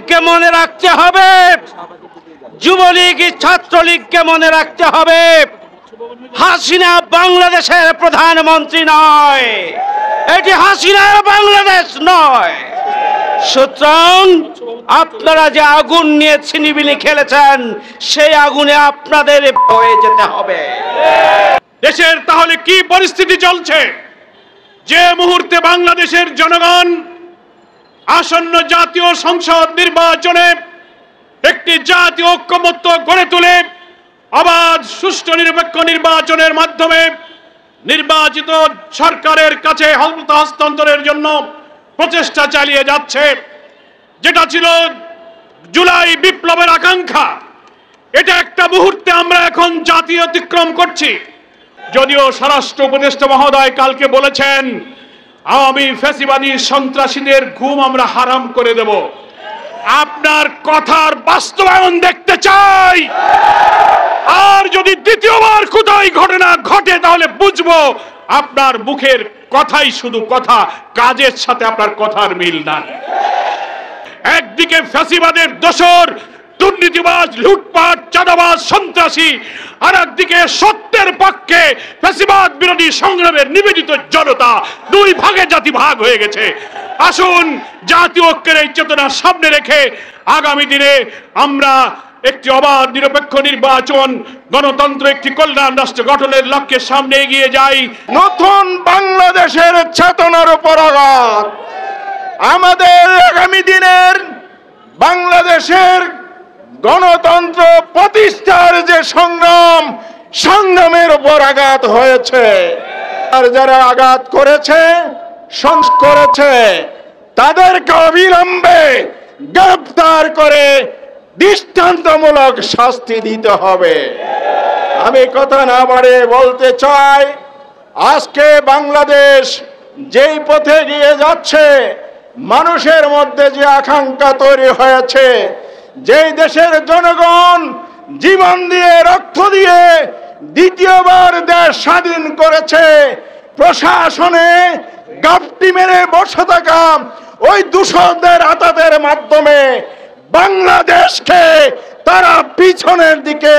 লীগকে মনে রাখতে হবে, যুবলীগ ছাত্রলীগকে মনে রাখতে হবে। হাসিনা বাংলাদেশের প্রধানমন্ত্রী নয়, এটি হাসিনার বাংলাদেশ নয়। সুতরাং আপনারা যে আগুন নিয়ে ছিনিবিনি খেলেছেন, সেই আগুনে আপনাদের হয়ে যেতে হবে। দেশের তাহলে কি পরিস্থিতি চলছে? যে মুহূর্তে বাংলাদেশের জনগণ আসন্ন জাতীয় সংসদ নির্বাচনে একটি জাতীয় ঐক্যমত্য গড়ে তুলে অবাধ সুষ্ঠু নিরপেক্ষ নির্বাচনের মাধ্যমে নির্বাচিত সরকারের কাছে ক্ষমতা হস্তান্তরের জন্য প্রচেষ্টা চালিয়ে যাচ্ছে, যেটা ছিল জুলাই বিপ্লবের আকাঙ্ক্ষা, এটা একটা মুহূর্তে আমরা এখন জাতীয় অতিক্রম করছি। যদিও স্বরাষ্ট্র উপদেষ্টা মহোদয় কালকে বলেছেন আওয়ামী ফ্যাসিবাদী সন্ত্রাসীদের ঘুম আমরা হারাম করে দেব, আপনার কথার বাস্তবায়ন দেখতে চাই। আর যদি দ্বিতীয়বার কোথায় ঘটনা ঘটে তাহলে বুঝবো আপনার মুখের কথাই শুধু কথা, কাজের সাথে আপনার কথার মিল নাই। একদিকে ফ্যাসিবাদের দোসর, দুর্নীতিবাজ, লুটপাট, চাঁদাবাজ, সন্ত্রাসী, আর একদিকে সত্যের পক্ষে ফ্যাসিবাদ বিরোধী সংগ্রামের নিবেদিত জনতা। দুই ভাগে জাতি ভাগ হয়ে গেছে। আসুন জাতীয় ঐক্যের এই চেতনা সামনে রেখে আগামী দিনে আমরা একটি অবাধ নিরপেক্ষ নির্বাচন, গণতন্ত্র, একটি কল্যাণ রাষ্ট্র গঠনের লক্ষ্যে সামনে এগিয়ে যাই। নতুন বাংলাদেশের চেতনার উপর আঘাত, আমাদের আগামী দিনের বাংলাদেশের গণতন্ত্র প্রতিষ্ঠার যে সংগ্রামের উপর আঘাত হয়েছে। আর যারা আঘাত করেছে, করেছে, তাদেরকে অবিলম্বে গ্রেফতার করে দৃষ্টান্তমূলক শাস্তি দিতে হবে। আমি কথা না বাড়িয়ে বলতে চাই, আজকে বাংলাদেশ যেই পথে এগিয়ে যাচ্ছে, মানুষের মধ্যে যে আকাঙ্ক্ষা তৈরি হয়েছে, যেই দেশের জনগণ জীবন দিয়ে রক্ত দিয়ে দ্বিতীয়বার দেশ স্বাধীন করেছে, প্রশাসনে গাপটি মেরে বসে থাকা ওই দূষণদের আতাতের মাধ্যমে বাংলাদেশকে তারা পিছনের দিকে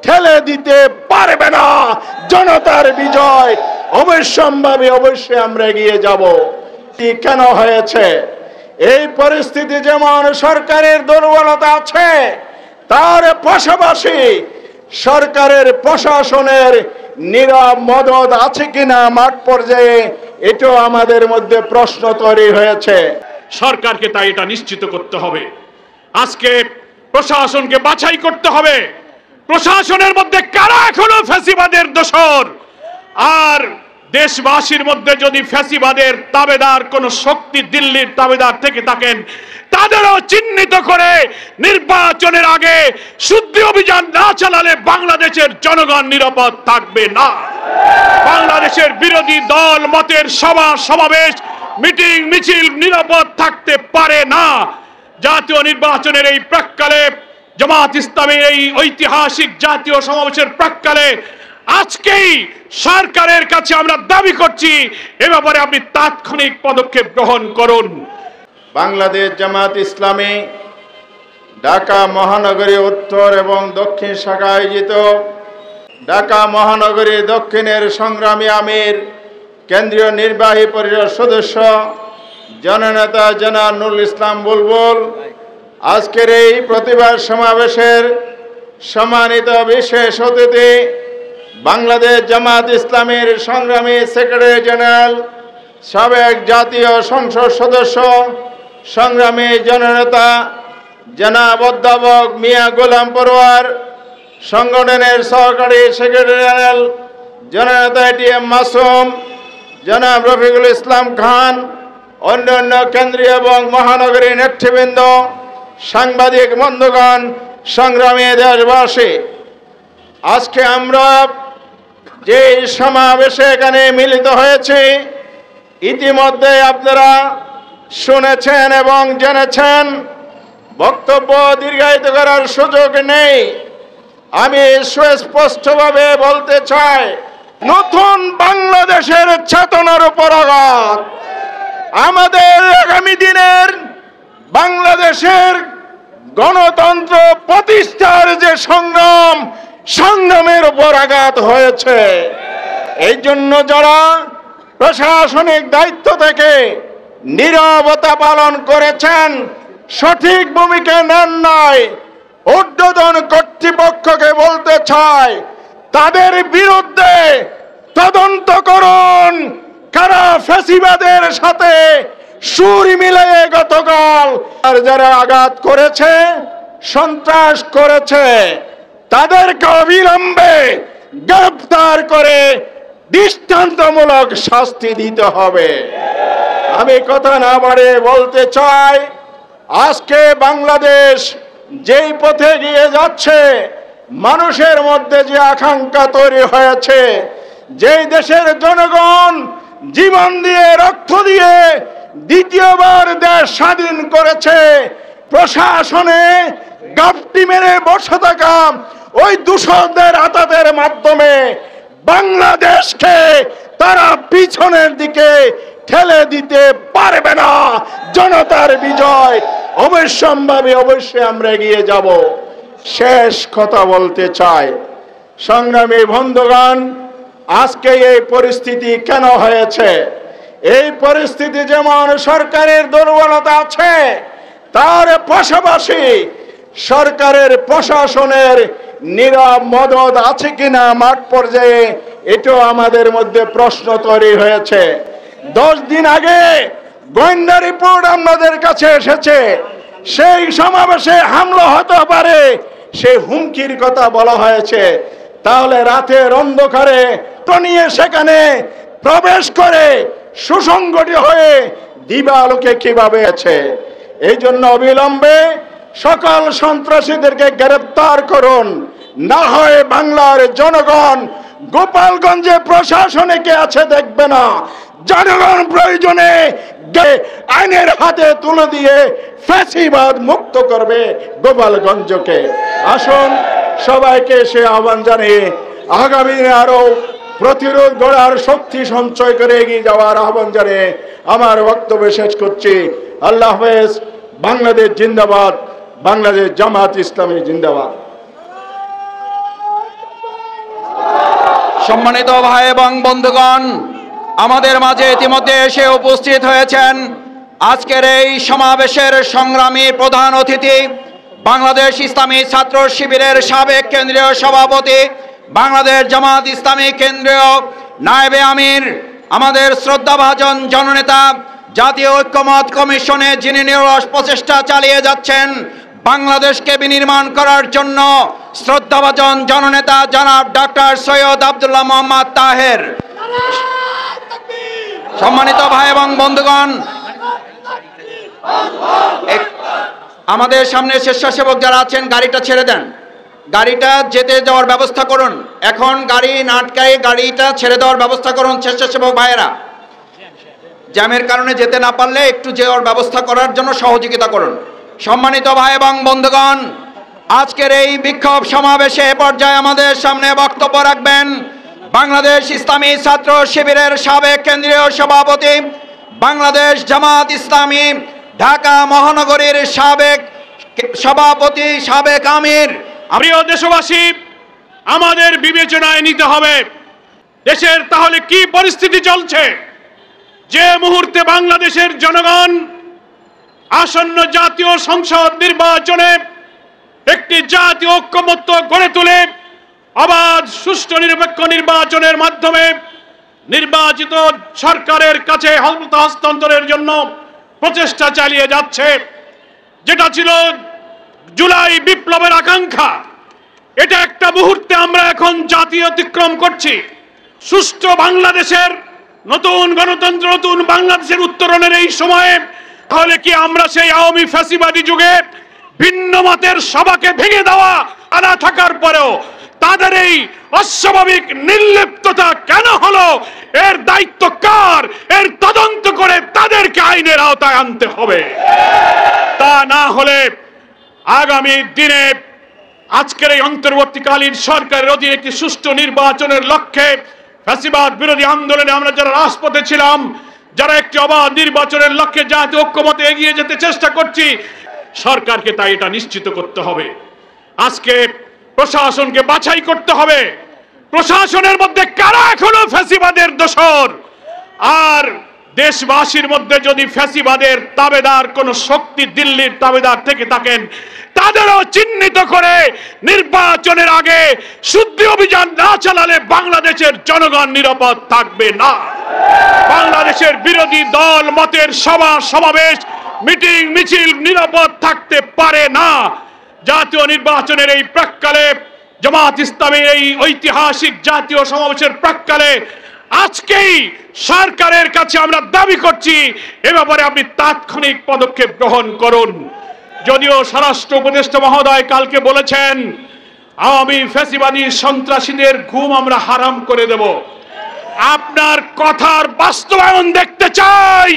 ঠেলে দিতে পারবে না। জনতার বিজয় অবশ্যম্ভাবী, অবশ্যই আমরা এগিয়ে যাব। কেন হয়েছে এই পরিস্থিতি? যেমন সরকারের দুর্বলতা আছে, তার পাশাপাশি সরকারের প্রশাসনের নীরব মদত আছে কিনা মাঠ পর্যায়ে, এটাও আমাদের মধ্যে প্রশ্ন তৈরি হয়েছে। সরকারকে তাই এটা নিশ্চিত করতে হবে। আজকে প্রশাসনকে বাছাই করতে হবে, প্রশাসনের মধ্যে কারা এখনো ফ্যাসিবাদের দোসর। আর দেশবাসীর মধ্যে যদি ফ্যাসিবাদের তাবেদার কোন শক্তি দিল্লির তাবেদার থেকে থাকেন, তাদেরও চিহ্নিত করে নির্বাচনের আগে শুদ্ধি অভিযান না চালালে বাংলাদেশের জনগণ নিরাপদ থাকবে না। বাংলাদেশের বিরোধী দল মতের সভা সমাবেশ, মিটিং মিছিল নিরাপদ থাকতে পারে না। জাতীয় নির্বাচনের এই প্রাক্কালে, জামাত ইসলামের এই ঐতিহাসিক জাতীয় সমাবেশের প্রাক্কালে আজকেই সরকারের কাছে আমরা দাবি করছি, এ ব্যাপারে আপনি তাৎক্ষণিক পদক্ষেপ গ্রহণ করুন। বাংলাদেশ জামাত ইসলামী ঢাকা মহানগরী উত্তর এবং দক্ষিণ শাখা আয়োজিত ঢাকা মহানগরী দক্ষিণের সংগ্রামী আমির, কেন্দ্রীয় নির্বাহী পরিষদ সদস্য, জননেতা জনাব নুরুল ইসলাম বুলবুল আজকের এই প্রতিবাদ সমাবেশের সম্মানিত বিশেষ অতিথি, বাংলাদেশ জামাত ইসলামীর সংগ্রামী সেক্রেটারি জেনারেল, সাবেক জাতীয় সংসদ সদস্য, সংগ্রামী জননেতা জনাব অধ্যাপক মিয়া গোলাম পরোয়ার, সংগঠনের সহকারী সেক্রেটারি জেনারেল জননেতা এটিএম মাসুম, জনাব রফিকুল ইসলাম খান, অন্যান্য কেন্দ্রীয় এবং মহানগরী নেতৃবৃন্দ, সাংবাদিক বন্ধুগণ, সংগ্রামী দেশবাসী, আজকে আমরা যে সমাবেশে এখানে মিলিত হয়েছি, ইতিমধ্যে আপনারা শুনেছেন এবং জেনেছেন। বক্তব্য দীর্ঘায়িত করার সুযোগ নেই। আমি সুস্পষ্টভাবে বলতে চাই, নতুন বাংলাদেশের চেতনার উপর আঘাত, আমাদের আগামী দিনের বাংলাদেশের গণতন্ত্র প্রতিষ্ঠার যে সংগ্রামের উপর আঘাত হয়েছে। এই জন্য যারা প্রশাসনিক দায়িত্ব থেকে নীরবতা পালন করেছেন, সঠিক ভূমিকা নেন নাই, ঊর্ধ্বতন কর্তৃপক্ষকে বলতে চাই তাদের বিরুদ্ধে তদন্ত করুন। কারা ফ্যাসিবাদের সাথে সুর মিলিয়ে গতকাল আর যারা আঘাত করেছে, সন্ত্রাস করেছে, তাদেরকে অবিলম্বে গ্রেফতার করে দৃষ্টান্তমূলক শাস্তি দিতে হবে। আমি কথা না বাড়িয়ে বলতে চাই, আজকে বাংলাদেশ যেই পথে গিয়ে যাচ্ছে, মানুষের মধ্যে যে আকাঙ্ক্ষা তৈরি হয়েছে, যেই দেশের জনগণ জীবন দিয়ে রক্ত দিয়ে দ্বিতীয়বার দেশ স্বাধীন করেছে, প্রশাসনে গাপটি মেরে বসে থাকা ওই দূষণদের আতাতের মাধ্যমে বাংলাদেশকে তারা পিছনের দিকে ঠেলে দিতে পারবে না। জনতার বিজয় অবশ্যম্ভাবী, অবশ্যই আমরা এগিয়ে যাব। শেষ কথা বলতে চাই, সংগ্রামী বন্ধুগণ, আজকে এই পরিস্থিতি কেন হয়েছে? এই পরিস্থিতি যেমন সরকারের দুর্বলতা আছে, তার পাশাপাশি সরকারের প্রশাসনের নীরব মদত আছে কিনা মাঠ পর্যায়ে, এটাও আমাদের মধ্যে প্রশ্ন তৈরি হয়েছে। 10 দিন আগে গোয়েন্দা রিপোর্ট আমাদের কাছে এসেছে, সেই সমাবেশে হামলা হতে পারে, সেই হুমকির কথা বলা হয়েছে। তাহলে রাতের অন্ধকারে টনিয়ে সেখানে প্রবেশ করে সুসংগঠিত হয়ে দিবালোকে কিভাবে আছে? এই জন্য অবিলম্বে সকল সন্ত্রাসীদেরকে গ্রেফতার করুন, না হয় বাংলার জনগণ গোপালগঞ্জে প্রশাসনে কে আছে দেখবে না, জনগণ প্রয়োজনে আইনের হাতে তুলে দিয়ে ফ্যাসিবাদ মুক্ত করবে গোপালগঞ্জকে। আসুন সবাইকে সে আহ্বান জানিয়ে আগামী দিনে আরো প্রতিরোধ গড়ার শক্তি সঞ্চয় করে এগিয়ে যাওয়ার আহ্বান জানিয়ে আমার বক্তব্য শেষ করছি। আল্লাহ হাফেজ। বাংলাদেশ জিন্দাবাদ, বাংলাদেশ জামাত ইসলামী জিন্দাবাদ। সম্মানিত ভাই এবং বন্ধুগণ, আমাদের মাঝে ইতিমধ্যে এসে উপস্থিত হয়েছেন আজকের এই সমাবেশের সংগ্রামী প্রধান অতিথি, বাংলাদেশ ইসলামী ছাত্র শিবিরের সাবেক কেন্দ্রীয় সভাপতি, বাংলাদেশ জামাত ইসলামী কেন্দ্রীয় নায়েবে আমির, আমাদের শ্রদ্ধাভাজন জননেতা, জাতীয় ঐক্যমত কমিশনে যিনি নিরলস প্রচেষ্টা চালিয়ে যাচ্ছেন বাংলাদেশকে বিনির্মাণ করার জন্য, শ্রদ্ধাভাজন জননেতা জনাব ডক্টর সৈয়দ আব্দুল্লাহ মোহাম্মদ তাহের। সম্মানিত ভাই এবং বন্ধুগণ, আমাদের সামনে স্বেচ্ছাসেবক যারা আছেন গাড়িটা ছেড়ে দেন, গাড়িটা যেতে যাওয়ার ব্যবস্থা করুন। এখন গাড়ি না আটকায় গাড়িটা ছেড়ে দেওয়ার ব্যবস্থা করুন স্বেচ্ছাসেবক ভাইয়েরা। জ্যামের কারণে যেতে না পারলে একটু যাওয়ার ব্যবস্থা করার জন্য সহযোগিতা করুন। সম্মানিত ভাই এবং বন্ধুগণ, আজকের এই বিক্ষোভ সমাবেশে পর্যায়ে আমাদের সামনে বক্তব্য রাখবেন বাংলাদেশ ইসলামী ছাত্র শিবিরের সাবেক কেন্দ্রীয় সভাপতি, বাংলাদেশ জামাত ইসলামী ঢাকা মহানগরীর সাবেক সভাপতি, সাবেক আমির। প্রিয় দেশবাসী, আমাদের বিবেচনায় নিতে হবে দেশের তাহলে কি পরিস্থিতি চলছে। যে মুহূর্তে বাংলাদেশের জনগণ আসন্ন জাতীয় সংসদ নির্বাচনে একটি জাতীয় ঐক্যমত্য গড়ে তুলে অবাধ সুষ্ঠু নিরপেক্ষ নির্বাচনের মাধ্যমে নির্বাচিত সরকারের কাছে ক্ষমতা হস্তান্তরের জন্য প্রচেষ্টা চালিয়ে যাচ্ছে, যেটা ছিল জুলাই বিপ্লবের আকাঙ্ক্ষা, এটা একটা মুহূর্তে আমরা এখন জাতীয় অতিক্রম করছি। সুষ্ঠু বাংলাদেশের নতুন গণতন্ত্র, নতুন বাংলাদেশের উত্তরণের এই সময়ে তাহলে কি আমরা সেই আওয়ামী ফ্যাসিবাদী যুগে ভিন্ন মতের সভাকে ভেঙে দেওয়া আনা থাকার পরেও তাদের এই অস্বাভাবিক নির্লিপ্ততা কেন হলো, এর দায়িত্ব কার? এর তদন্ত করে তাদেরকে আইনের আওতায় আনতে হবে। তা না হলে আগামী দিনে আজকের এই অন্তর্বর্তীকালীন সরকারের অধীনে একটি সুষ্ঠু নির্বাচনের লক্ষ্যে ফ্যাসিবাদ বিরোধী আন্দোলনে আমরা যারা রাজপথে ছিলাম, যারা একটি অবাধ নির্বাচনের লক্ষ্যে জাতীয় ঐক্যমতে এগিয়ে যেতে চেষ্টা করছি, সরকারকে তাই এটা নিশ্চিত করতে হবে। আজকে প্রশাসনকে বাছাই করতে হবে, প্রশাসনের মধ্যে কারা এখনো ফ্যাসিবাদের দোসর। আর দেশবাসীর মধ্যে যদি ফ্যাসিবাদের তাবেদার কোন শক্তি দিল্লির তাবেদার থেকে থাকেন, তাদেরও চিহ্নিত করে নির্বাচনের আগে শুদ্ধি অভিযান না চালালে বাংলাদেশের জনগণ নিরাপদ থাকবে না। বাংলাদেশের বিরোধী দল মতের সভা সমাবেশ মিটিং মিছিল নিরাপদ থাকতে পারে না। জাতীয় নির্বাচনের এই প্রাক্কালে, জামাত ইসলামের এই ঐতিহাসিক জাতীয় সমাবেশের প্রাক্কালে আজকেই সরকারের কাছে আমরা দাবি করছি, এ ব্যাপারে আপনি তাৎক্ষণিক পদক্ষেপ গ্রহণ করুন। যদিও স্বরাষ্ট্র উপদেষ্টা মহোদয় কালকে বলেছেন আওয়ামী ফ্যাসিবাদী সন্ত্রাসীদের ঘুম আমরা হারাম করে দেব, আপনার কথার বাস্তবায়ন দেখতে চাই।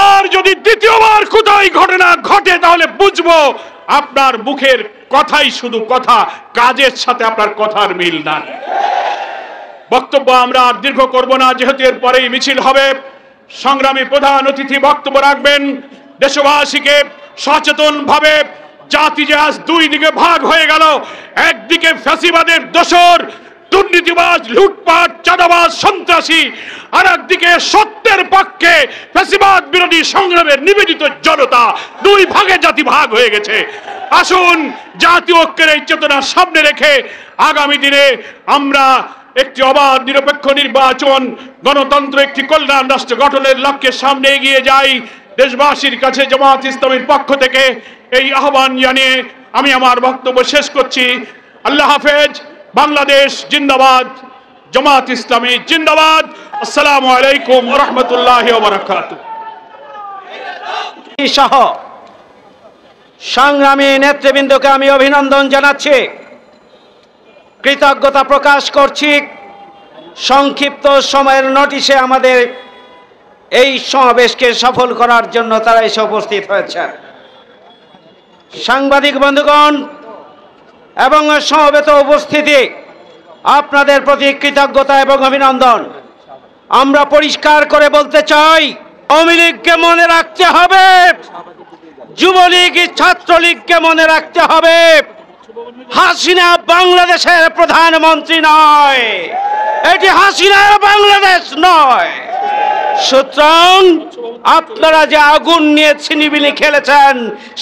আর যদি দ্বিতীয়বার কোথাও ঘটনা ঘটে তাহলে বুঝবো আপনার মুখের কথাই শুধু কথা, কাজের সাথে আপনার কথার মিল নাই। বক্তব্য আমরা আর দীর্ঘ করব না, যেহেতু এর পরেই মিছিল হবে। সংগ্রামী প্রধান অতিথি বক্তব্য রাখবেন। দেশবাসীকে সচেতন ভাবে, জাতি যে আজ দুই দিকে ভাগ হয়ে গেল, একদিকে ফ্যাসিবাদের দোসর দুর্নীতিবাজ লুটপাট চাঁদাবাজ সন্ত্রাসী, আর একদিকে সত্যের পক্ষে ফ্যাসিবাদ বিরোধী সংগ্রামের নিবেদিত জনতা। দুই ভাগে জাতি ভাগ হয়ে গেছে। আসুন জাতীয় ঐক্যের এই চেতনা সামনে রেখে আগামী দিনে আমরা একটি অবাধ নিরপেক্ষ নির্বাচন, গণতন্ত্র, একটি কল্যাণ রাষ্ট্র গঠনের লক্ষ্যে সামনে এগিয়ে যাই। দেশবাসীর কাছে জামাত ইসলামের পক্ষ থেকে এই আহ্বান জানিয়ে আমি আমার বক্তব্য শেষ করছি। আল্লাহ হাফেজ। বাংলাদেশ জিন্দাবাদ, জামাত ইসলামী জিন্দাবাদ। আসসালামু আলাইকুম ওয়া রাহমাতুল্লাহি ওয়া বারাকাতুহু। সহ সংগ্রামী নেতৃবৃন্দকে আমি অভিনন্দন জানাচ্ছি, কৃতজ্ঞতা প্রকাশ করছি। সংক্ষিপ্ত সময়ের নোটিশে আমাদের এই সমাবেশকে সফল করার জন্য তারা এসে উপস্থিত হয়েছেন। সাংবাদিক বন্ধুগণ এবং সমবেত উপস্থিতি, আপনাদের প্রতি কৃতজ্ঞতা এবং অভিনন্দন। আমরা পরিষ্কার করে বলতে চাই, আওয়ামী লীগকে মনে রাখতে হবে, যুবলীগ ছাত্রলীগকে মনে রাখতে হবে। হাসিনা বাংলাদেশের প্রধানমন্ত্রী নয়, এটি হাসিনার বাংলাদেশ নয়। সুতরাং আপনারা যে আগুন নিয়ে ছিনিবিনি খেলেছেন,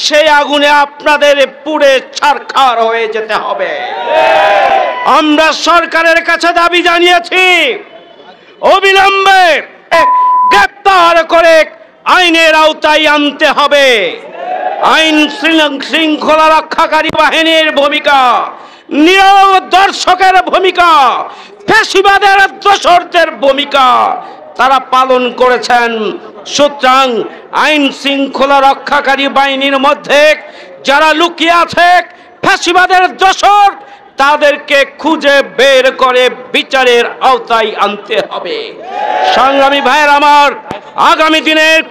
সেই আগুনে আপনাদের পুড়ে ছারখার হয়ে যেতে হবে। আমরা সরকারের কাছে দাবি জানিয়েছি, অবিলম্বে গ্রেপ্তার করে আইনের আওতায় আনতে হবে। আইন শৃঙ্খলা রক্ষাকারী বাহিনীর ভূমিকা, নীরব দর্শকের ভূমিকা, ফ্যাসিবাদের দোসরদের ভূমিকা তারা পালন করেছেন। সুতরাং আইন শৃঙ্খলা রক্ষাকারী বাহিনীর মধ্যে যারা লুকিয়ে আছে ফ্যাসিবাদের দোসর, তাদেরকে খুঁজে বের করে বিচারের আওতায় আনতে হবে। সংগ্রামী ভাইয়ের আমার, আগামী দিনের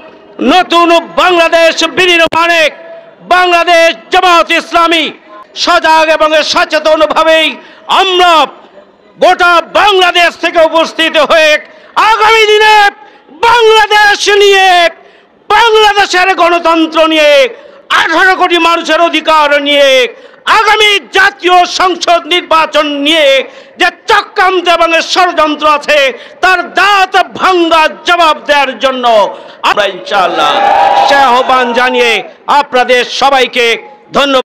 নতুন বাংলাদেশ বিনির্মাণে বাংলাদেশ জামাত ইসলামী সজাগ এবং সচেতন ভাবেই আমরা গোটা বাংলাদেশ থেকে উপস্থিত হয়ে আগামী দিনে বাংলাদেশ নিয়ে, বাংলাদেশের গণতন্ত্র নিয়ে, 18 কোটি মানুষের অধিকার নিয়ে, আগামী জাতীয় সংসদ নির্বাচন নিয়ে যে চক্রান্ত এবং ষড়যন্ত্র আছে তার দাঁত ভাঙ্গা জবাব দেওয়ার জন্য আমরা ইনশাআল্লাহ সে আহ্বান জানিয়ে আপনাদের সবাইকে ধন্যবাদ।